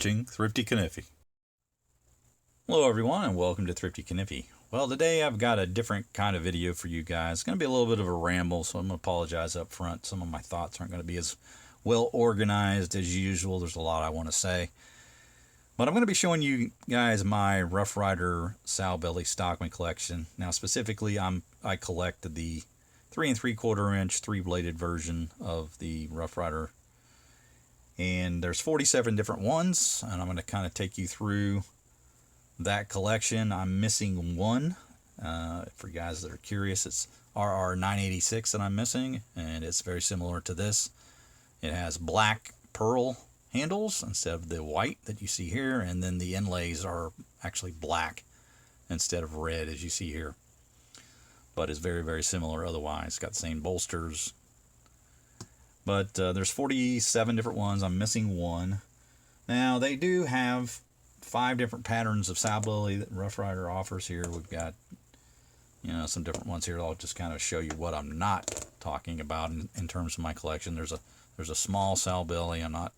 watching Thrifty Kaniffy. Hello everyone and welcome to Thrifty Kaniffy. Well, today I've got a different kind of video for you guys. It's going to be a little bit of a ramble, so I'm going to apologize up front. Some of my thoughts aren't going to be as well organized as usual. There's a lot I want to say. But I'm going to be showing you guys my Rough Ryder Sowbelly Stockman collection. Now specifically, I collected the 3 3/4 inch 3-bladed version of the Rough Ryder. And there's 47 different ones, and I'm going to kind of take you through that collection. I'm missing one. For you guys that are curious, it's RR986 that I'm missing, and it's very similar to this. It has black pearl handles instead of the white that you see here, and then the inlays are actually black instead of red as you see here. But it's very, very similar otherwise. It's got the same bolsters. But there's 47 different ones. I'm missing one. Now, they do have 5 different patterns of Sowbelly that Rough Ryder offers here. We've got, some different ones here. I'll just kind of show you what I'm not talking about in terms of my collection. There's a small Sowbelly. I'm not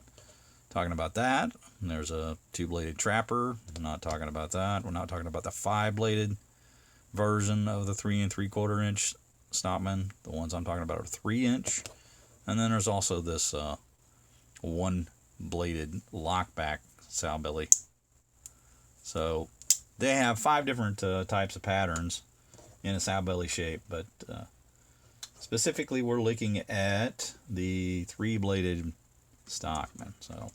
talking about that. And there's a 2-bladed trapper. I'm not talking about that. We're not talking about the 5-bladed version of the 3 3/4 inch Stockman. The ones I'm talking about are 3-inch. And then there's also this 1-bladed lockback Sowbelly. So they have 5 different types of patterns in a Sowbelly shape, but specifically we're looking at the 3-bladed Stockman. So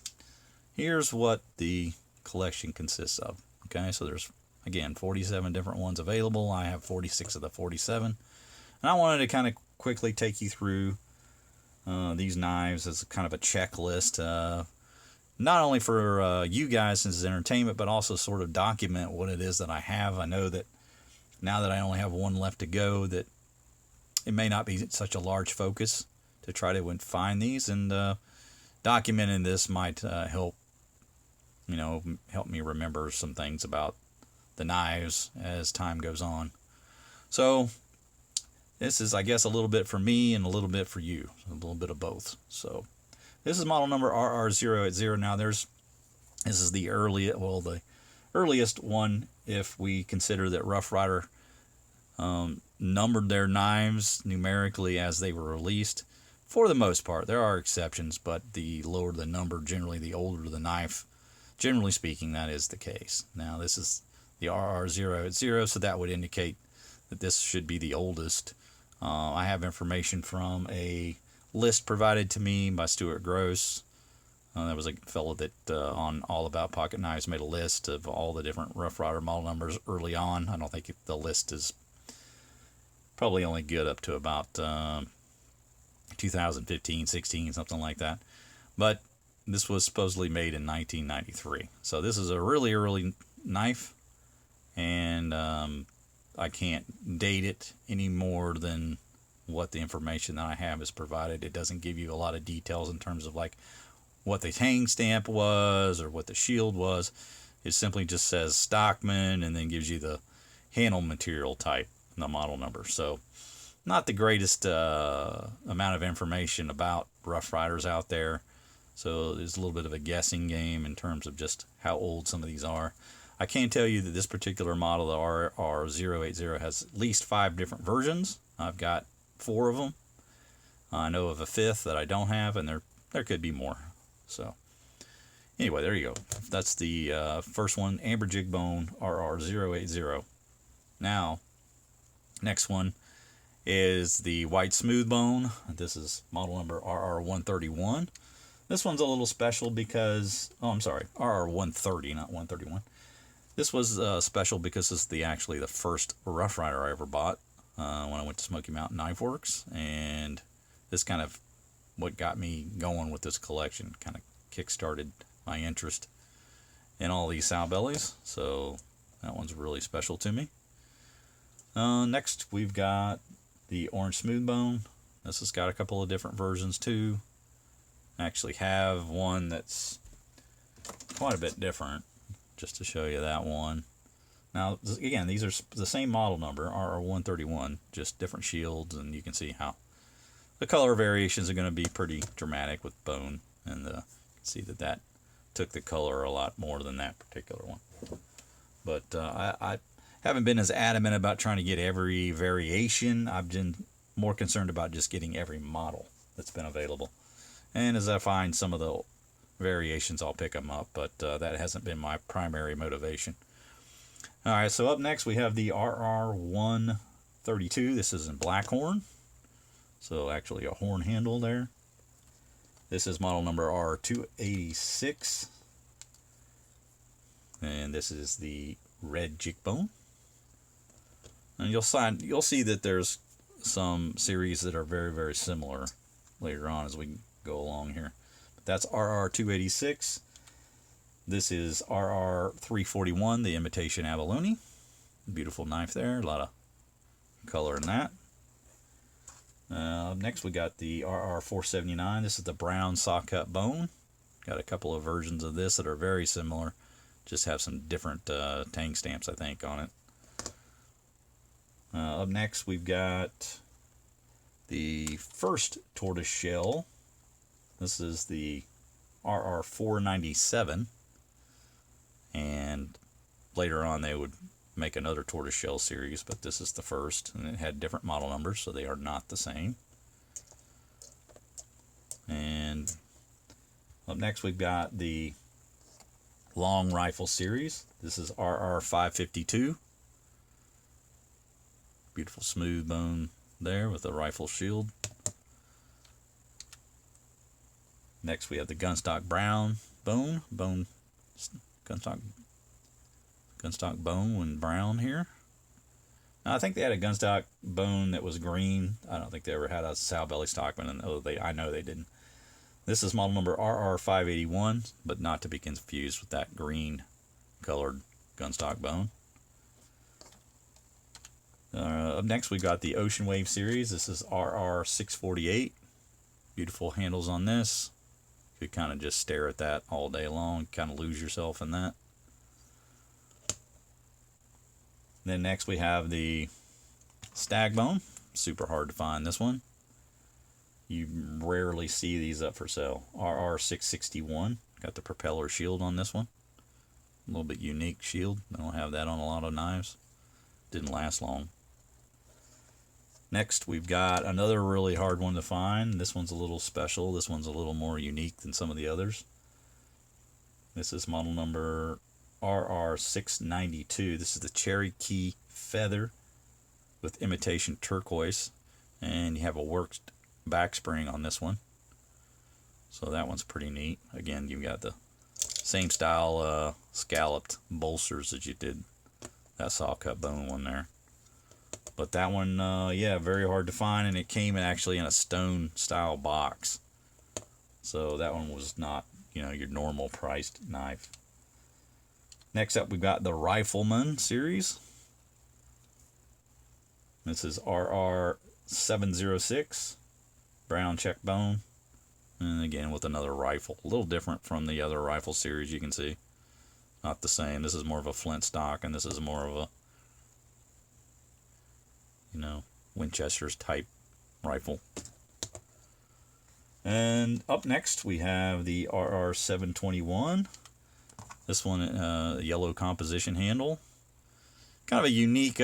here's what the collection consists of. Okay, so there's, again, 47 different ones available. I have 46 of the 47. And I wanted to kind of quickly take you through these knives as kind of a checklist, not only for you guys as entertainment, but also sort of document what it is that I have. I know that now that I only have one left to go, that it may not be such a large focus to try to find these, and documenting this might help me remember some things about the knives as time goes on. So this is, I guess, a little bit for me and a little bit for you, a little bit of both. So this is model number RR080. Now this is the earliest one, if we consider that Rough Ryder numbered their knives numerically as they were released. For the most part, there are exceptions, but the lower the number, generally the older the knife. Generally speaking, that is the case. Now this is the RR080, so that would indicate that this should be the oldest. I have information from a list provided to me by Stuart Gross. That was a fellow that on All About Pocket Knives made a list of all the different Rough Ryder model numbers early on. I don't think the list is probably only good up to about 2015, 16, something like that. But this was supposedly made in 1993. So this is a really early knife, and I can't date it any more than what the information that I have is provided. It doesn't give you a lot of details in terms of like what the hang stamp was or what the shield was. It simply just says Stockman and then gives you the handle material type, the model number. So not the greatest amount of information about Rough Ryders out there. So there's a little bit of a guessing game in terms of just how old some of these are. I can tell you that this particular model, the RR080, has at least 5 different versions. I've got 4 of them. I know of a 5th that I don't have, and there could be more. So anyway, there you go. That's the first one, Amber Jig Bone RR080. Now, next one is the White Smooth Bone. This is model number RR131. This one's a little special because, RR130, not 131. This was special because this is actually the first Rough Ryder I ever bought when I went to Smoky Mountain Knife Works, and this kind of what got me going with this collection, kind of kick-started my interest in all these Sowbellys, so that one's really special to me. Next, we've got the Orange Smooth Bone. This has got a couple of different versions too. I actually have one that's quite a bit different, just to show you that one. Now, again, these are the same model number, RR131, just different shields, and you can see how the color variations are going to be pretty dramatic with bone, and you can see that took the color a lot more than that particular one. But I haven't been as adamant about trying to get every variation. I've been more concerned about just getting every model that's been available. And as I find some of the variations, I'll pick them up, but that hasn't been my primary motivation. All right, so up next we have the RR132. This is in black horn, so actually a horn handle there. This is model number RR286, and this is the red jigged bone. And you'll see that there's some series that are very, very similar later on as we go along here. But that's RR286. This is RR341, the Imitation Abalone. Beautiful knife there, a lot of color in that. Next we got the RR479. This is the brown Sawcut bone. Got a couple of versions of this that are very similar, just have some different tang stamps, I think, on it. Up next we've got the first tortoise shell. This is the RR497, and later on they would make another tortoise shell series, but this is the first, and it had different model numbers, so they are not the same. And up next we've got the long rifle series. This is RR552. Beautiful smooth bone there with a rifle shield. Next we have the Gunstock brown bone, Gunstock bone and brown here. Now, I think they had a Gunstock bone that was green. I don't think they ever had a Sowbelly Stockman, and I know they didn't. This is model number RR581, but not to be confused with that green colored Gunstock bone. Up next we've got the Ocean Wave series. This is RR648. Beautiful handles on this. You could kind of just stare at that all day long, kind of lose yourself in that. Then next we have the Stag bone. Super hard to find this one. You rarely see these up for sale. RR661. Got the propeller shield on this one. A little bit unique shield. I don't have that on a lot of knives. Didn't last long. Next we've got another really hard one to find. This one's a little special. This one's a little more unique than some of the others. This is model number RR692. This is the Cherokee feather with imitation turquoise, and you have a worked back spring on this one, so that one's pretty neat. Again, you've got the same style scalloped bolsters that you did that Sawcut bone one there, but that one yeah, very hard to find, and it came actually in a stone style box, so that one was not, you know, your normal priced knife. Next up we've got the Rifleman series. This is RR706 brown check bone, and again with another rifle, a little different from the other rifle series. You can see not the same. This is more of a flint stock, and this is more of a, you know, Winchester's type rifle. And up next we have the RR721. This one, yellow composition handle. Kind of a unique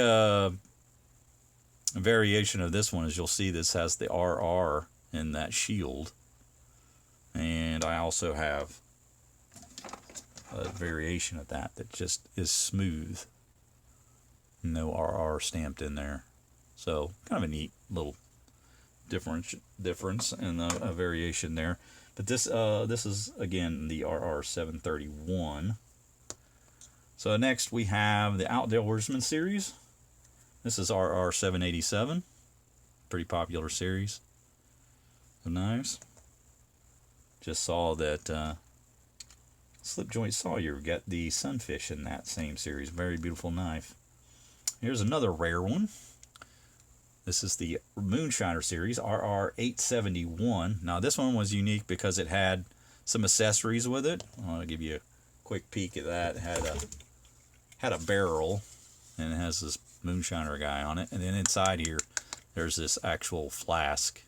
variation of this one is you'll see this has the RR in that shield, and I also have a variation of that just is smooth, no RR stamped in there. So kind of a neat little difference and a variation there. But this is again the RR731. So next we have the Outdoorsman series. This is RR787, pretty popular series of knives. Just saw that Slip Joint Sawyer got the Sunfish in that same series. Very beautiful knife. Here's another rare one. This is the Moonshiner series, RR871. Now this one was unique because it had some accessories with it. I'll give you a quick peek at that. It had a barrel, and it has this Moonshiner guy on it. And then inside here, there's this actual flask.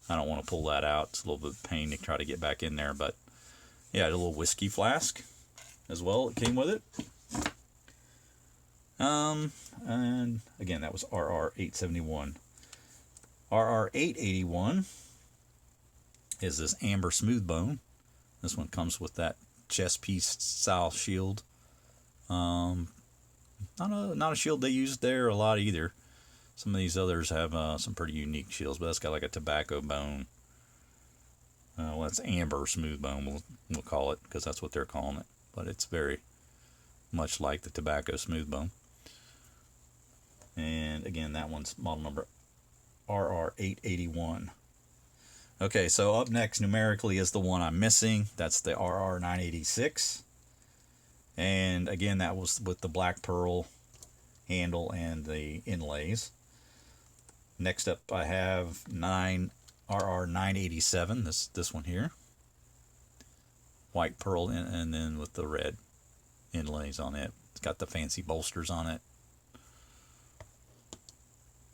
I don't want to pull that out. It's a little bit of pain to try to get back in there, but Yeah, a little whiskey flask as well. It came with it. And again, that was RR871. RR881 is this amber smooth bone. This one comes with that chest piece style shield. Not a shield they used there a lot either. Some of these others have some pretty unique shields, but that's got like a tobacco bone. Well, that's amber smooth bone, we'll call it, because that's what they're calling it. But it's very much like the tobacco smooth bone. And again, that one's model number RR881. Okay, so up next numerically is the one I'm missing. That's the RR986. And again, that was with the black pearl handle and the inlays. Next up I have RR987, this one here. White pearl and then with the red inlays on it. It's got the fancy bolsters on it.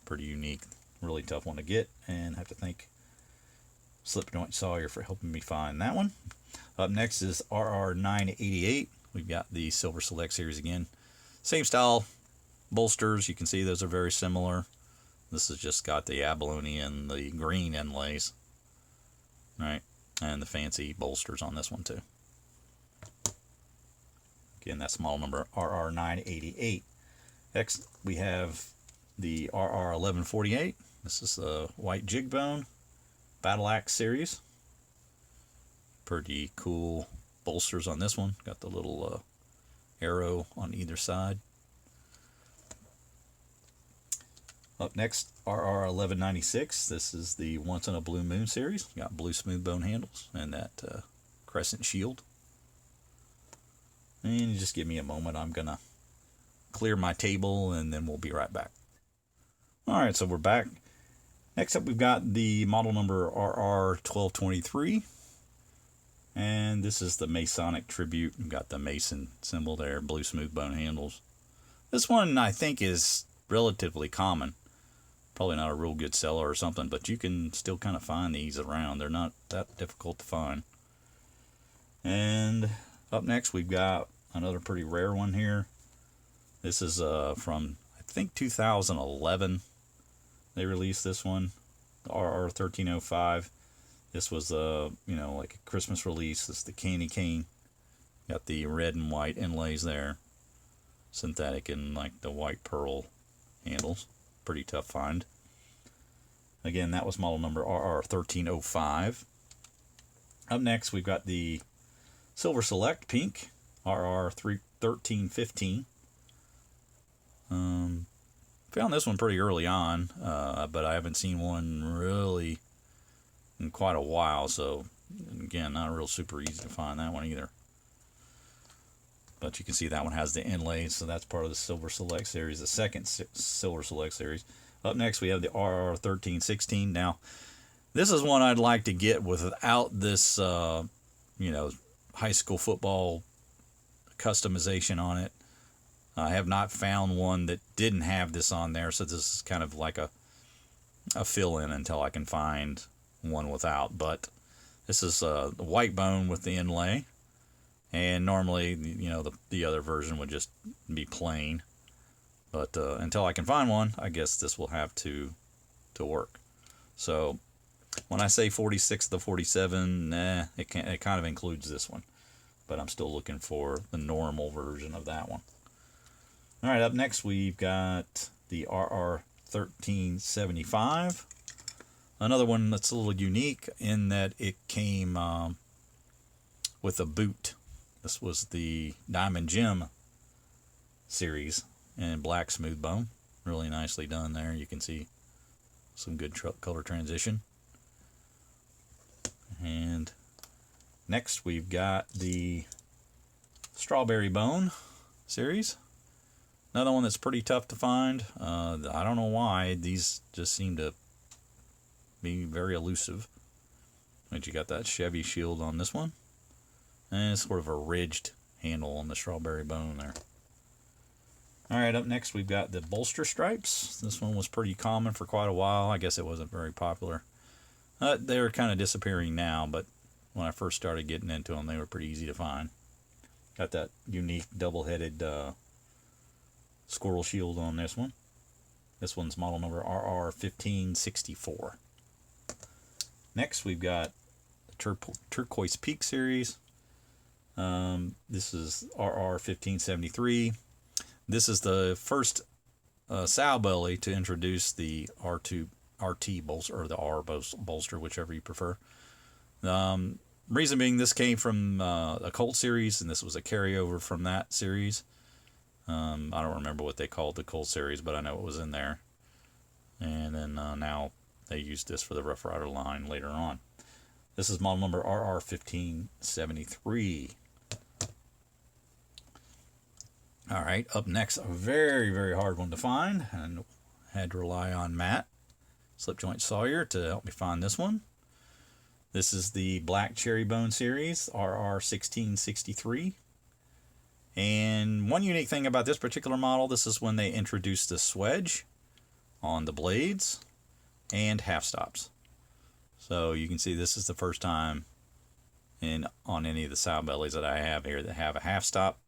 Pretty unique. Really tough one to get, and I have to thank Slip Joint Sawyer for helping me find that one. Up next is RR988. We've got the Silver Select series again. Same style bolsters. You can see those are very similar. This has just got the abalone and the green inlays. Right, and the fancy bolsters on this one too. Again, that's model number RR988. Next, we have the RR1148. This is the white jig bone Battle Axe series. Pretty cool bolsters on this one. Got the little arrow on either side. Up next, RR1196. This is the Once in a Blue Moon series. Got blue smooth bone handles and that crescent shield. And just give me a moment. I'm gonna clear my table and then we'll be right back. Alright, so we're back. Next up we've got the model number RR1223. And this is the Masonic Tribute. We've got the Mason symbol there, blue smooth bone handles. This one I think is relatively common. Probably not a real good seller or something, but you can still kind of find these around. They're not that difficult to find. And up next we've got another pretty rare one here. This is from I think 2011. They released this one, the RR1305. This was like a Christmas release. This is the candy cane. Got the red and white inlays there. Synthetic and like the white pearl handles. Pretty tough find. Again, that was model number RR1305. Up next, we've got the Silver Select Pink RR1315. Found this one pretty early on, but I haven't seen one really in quite a while, so again, not real super easy to find that one either. But you can see that one has the inlays, so that's part of the Silver Select series, the second Silver Select series. Up next, we have the RR1316. Now, this is one I'd like to get without this, high school football customization on it. I have not found one that didn't have this on there, so this is kind of like a fill-in until I can find one without. But this is the white bone with the inlay, and normally, the other version would just be plain. But until I can find one, I guess this will have to work. So when I say 46 to 47, it kind of includes this one, but I'm still looking for the normal version of that one. All right, up next we've got the RR1375. Another one that's a little unique in that it came with a boot. This was the Diamond Gem series in black smooth bone. Really nicely done there. You can see some good color transition. And next we've got the Strawberry Bone series. Another one that's pretty tough to find. I don't know why. These just seem to be very elusive. But you got that Chevy shield on this one. And it's sort of a ridged handle on the Strawberry Bone there. Alright, up next we've got the bolster stripes. This one was pretty common for quite a while. I guess it wasn't very popular. They're kind of disappearing now, but when I first started getting into them, they were pretty easy to find. Got that unique double-headed squirrel shield on this one. This one's model number RR1564. Next, we've got the Turquoise Peak series. This is RR1573. This is the first Sowbelly to introduce the RT bolster, or the R bolster, whichever you prefer. Reason being, this came from a Colt series, and this was a carryover from that series. I don't remember what they called the Colt series, but I know it was in there. And then now they used this for the Rough Ryder line later on. This is model number RR1573. All right, up next, a very, very hard one to find, and had to rely on Matt Slipjoint Sawyer to help me find this one. This is the Black Cherry Bone series, RR1663. And one unique thing about this particular model, this is when they introduced the swedge on the blades and half stops. So you can see this is the first time on any of the Sowbellys that I have here that have a half stop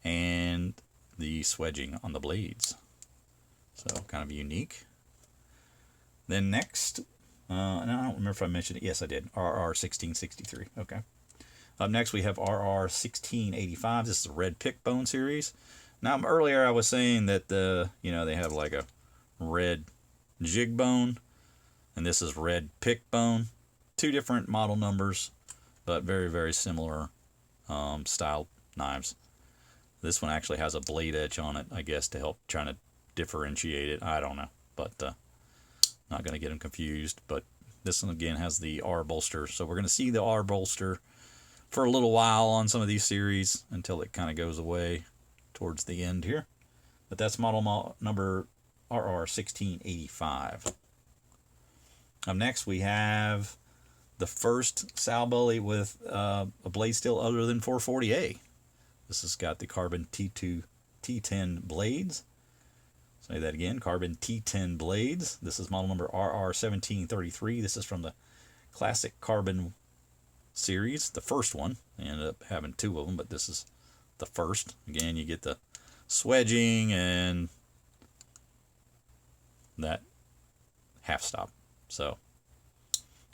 and the swedging on the blades. So kind of unique. Then next, and I don't remember if I mentioned it. Yes, I did. RR1663. Okay. Up next, we have RR1685. This is the Red Pick Bone series. Now, earlier I was saying that they have like a red jig bone, and this is red pick bone. Two different model numbers, but very, very similar style knives. This one actually has a blade edge on it, I guess, to help trying to differentiate it. I don't know, but not going to get them confused. But this one again has the R bolster, so we're going to see the R bolster for a little while on some of these series until it kind of goes away towards the end here. But that's model number RR1685. Up next, we have the first Sowbelly with a blade steel other than 440A. This has got the carbon T2 T10 blades. Say that again, carbon T10 blades. This is model number RR1733. This is from the classic carbon series, the first one. They ended up having two of them, but this is the first. Again, you get the swedging and that half stop. So,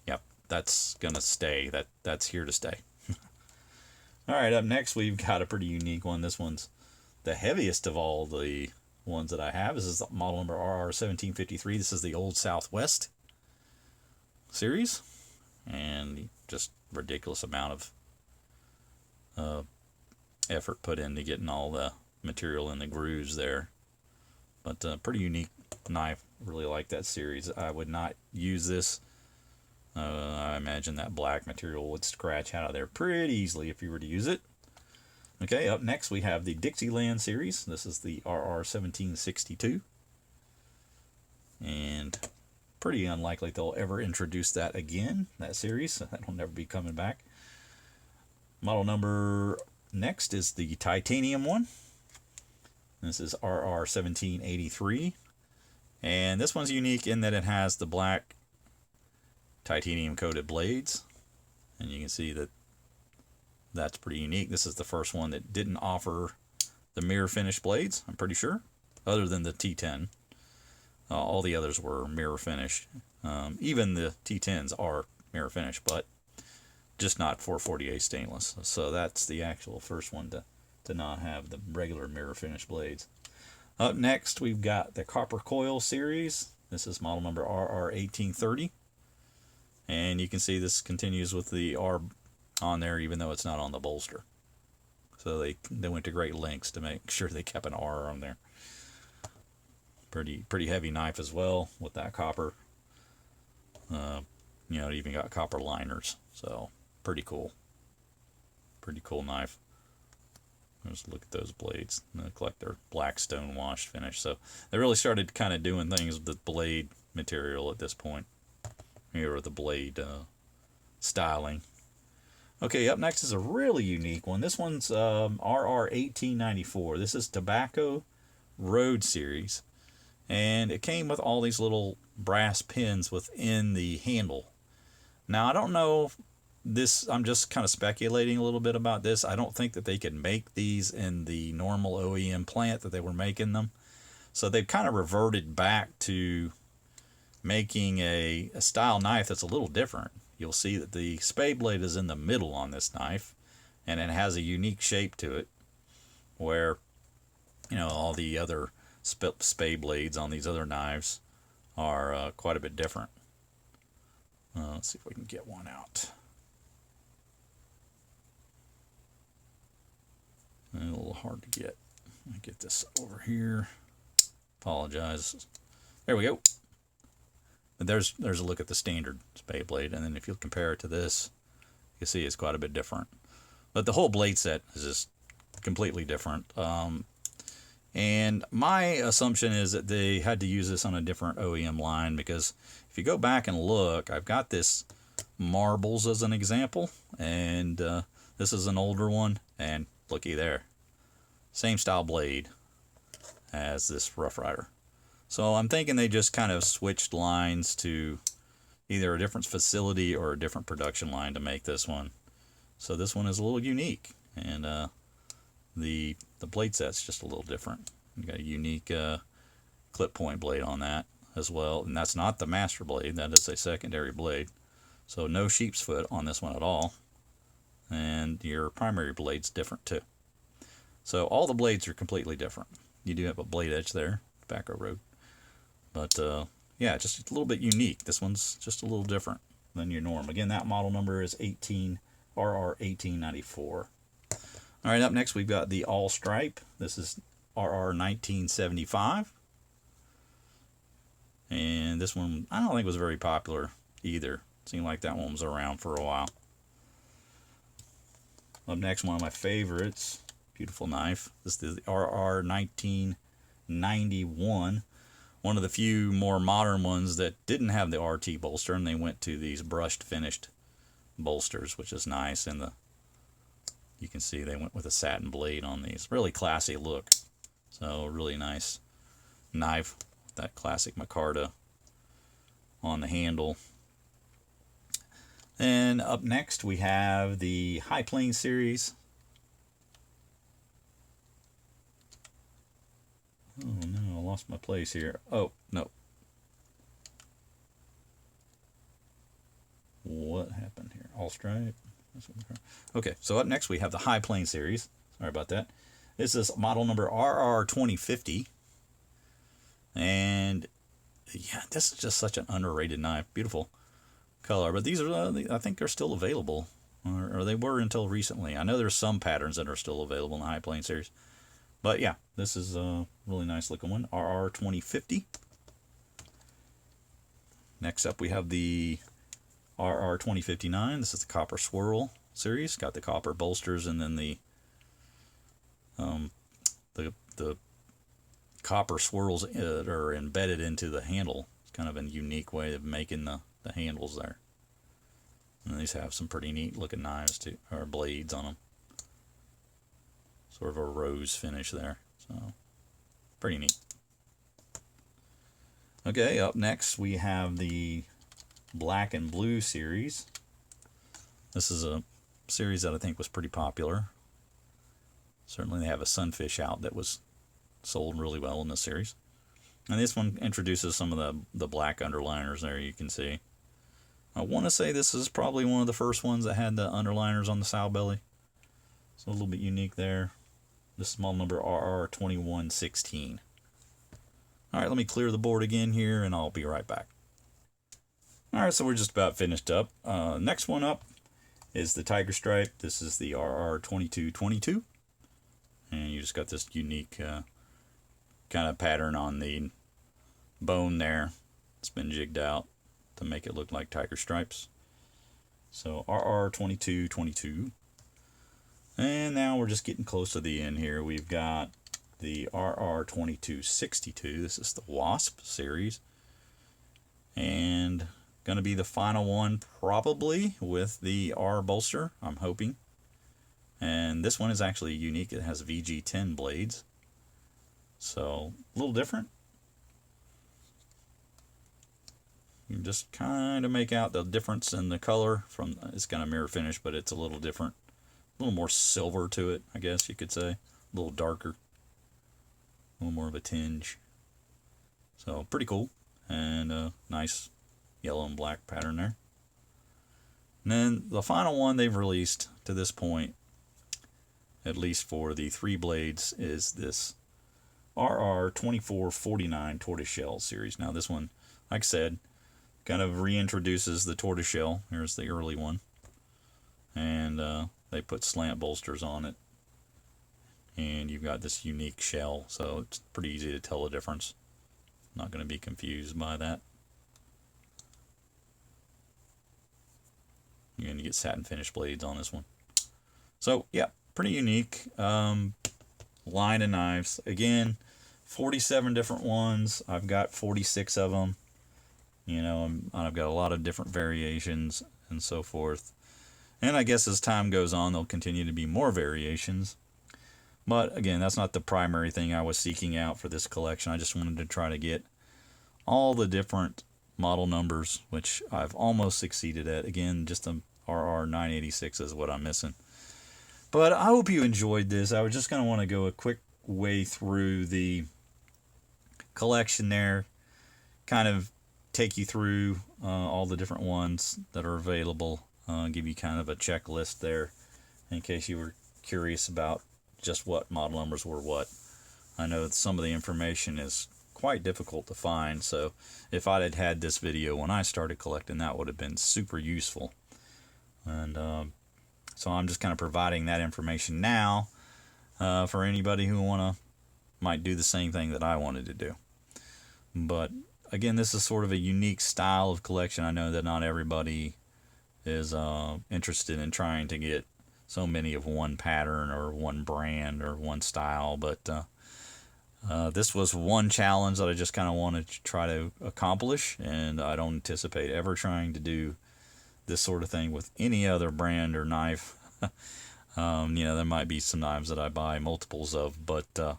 yep, that's gonna stay. That's here to stay. All right, up next we've got a pretty unique one. This one's the heaviest of all the ones that I have. This is model number RR1753. This is the Old Southwest series, and just ridiculous amount of effort put into getting all the material in the grooves there. But pretty unique knife. Really like that series. I would not use this. I imagine that black material would scratch out of there pretty easily if you were to use it. Okay, up next we have the Dixieland series. This is the RR1762. And pretty unlikely they'll ever introduce that again, that series. That'll never be coming back. Model number next is the titanium one. This is RR1783. And this one's unique in that it has the black titanium coated blades. And you can see that that's pretty unique. This is the first one that didn't offer the mirror finish blades, I'm pretty sure, other than the T10. All the others were mirror finish. Even the T10s are mirror finish, but just not 440A stainless. So that's the actual first one to not have the regular mirror finish blades. Up next, we've got the Copper Coil series. This is model number RR1830. And you can see this continues with the R on there, even though it's not on the bolster. So they went to great lengths to make sure they kept an R on there. Pretty heavy knife as well with that copper. It even got copper liners. So pretty cool. Pretty cool knife. Just look at those blades. They look like they're black stone washed finish. So they really started kind of doing things with the blade material at this point. Here are the blade styling. Okay, up next is a really unique one. This one's RR1894. This is Tobacco Road series. And it came with all these little brass pins within the handle. Now, I don't know this, I'm just kind of speculating a little bit about this. I don't think that they could make these in the normal OEM plant that they were making them. So they've kind of reverted back to making a style knife that's a little different. You'll see that the spade blade is in the middle on this knife, and it has a unique shape to it, where, you know, all the other spade blades on these other knives are quite a bit different. Let's see if we can get one out. A little hard to get. Let me get this over here. Apologize. There we go. But there's a look at the standard spade blade, and then if you compare it to this, you see it's quite a bit different. But the whole blade set is just completely different. And my assumption is that they had to use this on a different OEM line, because if you go back and look, I've got this Marbles as an example, and this is an older one, and looky there, same style blade as this Rough Ryder. So I'm thinking they just kind of switched lines to either a different facility or a different production line to make this one. So this one is a little unique, and the blade set's just a little different. You got a unique clip point blade on that as well, and that's not the master blade, that is a secondary blade. So no sheep's foot on this one at all, and your primary blade's different too. So all the blades are completely different. You do have a blade edge there, tobacco road, but yeah, just a little bit unique. This one's just a little different than your norm. Again, that model number is RR1894. All right, up next we've got the all stripe. This is RR1975, and this one I don't think was very popular either. Seemed like that one was around for a while. Up next, one of my favorites, beautiful knife. This is the RR1991, one of the few more modern ones that didn't have the RT bolster, and they went to these brushed finished bolsters, which is nice. And you can see they went with a satin blade on these. Really classy look. So really nice knife, that classic micarta on the handle. And up next we have the High Plains series. Oh no, I lost my place here. Oh, no. What happened here? All stripe. Okay, so up next we have the High Plains series. Sorry about that. This is model number RR2050. And yeah, this is just such an underrated knife. Beautiful color. But these are, I think they're still available. Or they were until recently. I know there's some patterns that are still available in the High Plains series. But yeah, this is a really nice looking one. RR2050. Next up we have the RR2059. This is the Copper Swirl series. Got the copper bolsters, and then the copper swirls that are embedded into the handle. It's kind of a unique way of making the handles there. And these have some pretty neat looking knives too, or blades on them. Sort of a rose finish there. So pretty neat. Okay, up next we have the Black and Blue series. This is a series that I think was pretty popular. Certainly they have a sunfish out that was sold really well in this series. And this one introduces some of the black underliners there, you can see. I want to say this is probably one of the first ones that had the underliners on the Sowbelly. So a little bit unique there. This is model number RR2116. Alright, let me clear the board again here and I'll be right back. Alright, so we're just about finished up. Next one up is the Tiger Stripe. This is the RR2222. And you just got this unique kind of pattern on the bone there. It's been jigged out to make it look like tiger stripes. So RR2222. And now we're just getting close to the end here. We've got the RR2262. This is the Wasp series. And going to be the final one probably with the R bolster, I'm hoping. And this one is actually unique. It has VG10 blades. So a little different. You can just kind of make out the difference in the color from, it's kind of mirror finish, but it's a little different. A little more silver to it, I guess you could say. A little darker. A little more of a tinge. So pretty cool. And a nice yellow and black pattern there. And then the final one they've released to this point, at least for the 3 blades, is this RR2449 Tortoiseshell series. Now this one, like I said, kind of reintroduces the tortoiseshell. Here's the early one. And they put slant bolsters on it. And you've got this unique shell, so it's pretty easy to tell the difference. Not going to be confused by that. You're going to get satin finish blades on this one. So, yeah, pretty unique line of knives. Again, 47 different ones. I've got 46 of them. You know, I've got a lot of different variations and so forth. And I guess as time goes on, there'll continue to be more variations. But again, that's not the primary thing I was seeking out for this collection. I just wanted to try to get all the different model numbers, which I've almost succeeded at. Again, just a RR986 is what I'm missing. But I hope you enjoyed this. I was just going to want to go a quick way through the collection there, kind of take you through all the different ones that are available, give you kind of a checklist there in case you were curious about just what model numbers were what. I know that some of the information is quite difficult to find, so if I had had this video when I started collecting, that would have been super useful. And so I'm just kind of providing that information now for anybody who might do the same thing that I wanted to do. But again, this is sort of a unique style of collection. I know that not everybody is interested in trying to get so many of one pattern or one brand or one style, but this was one challenge that I just kind of wanted to try to accomplish, and I don't anticipate ever trying to do this sort of thing with any other brand or knife. You know, there might be some knives that I buy multiples of, but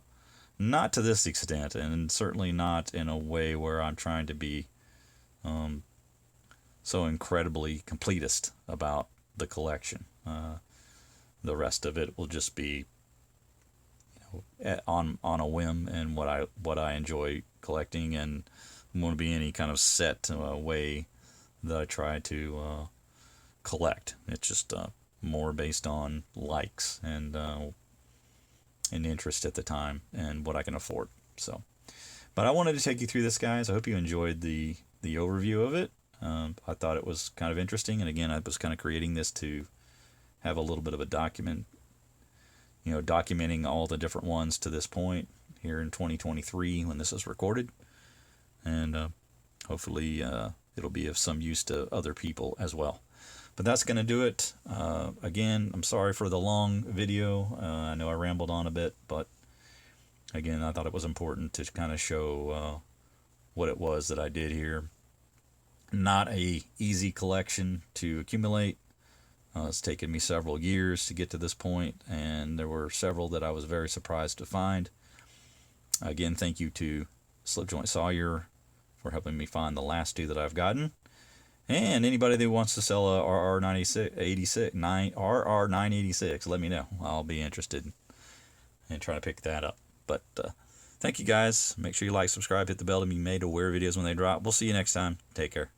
not to this extent, and certainly not in a way where I'm trying to be so incredibly completist about the collection. The rest of it will just be, you know, on a whim and what I enjoy collecting, and won't be any kind of set way that I try to collect. It's just more based on likes and interest at the time and what I can afford. So, but I wanted to take you through this, guys. I hope you enjoyed the overview of it. I thought it was kind of interesting, and again, I was kind of creating this to have a little bit of a document, you know, documenting all the different ones to this point here in 2023 when this is recorded, and hopefully it'll be of some use to other people as well. But that's going to do it. Again, I'm sorry for the long video. I know I rambled on a bit, but again, I thought it was important to kind of show what it was that I did here. Not a easy collection to accumulate. It's taken me several years to get to this point, and there were several that I was very surprised to find. Again, thank you to Slipjoint Sawyer for helping me find the last 2 that I've gotten. And anybody that wants to sell a RR986, let me know. I'll be interested in trying to pick that up. But thank you, guys. Make sure you like, subscribe, hit the bell to be made aware of videos when they drop. We'll see you next time. Take care.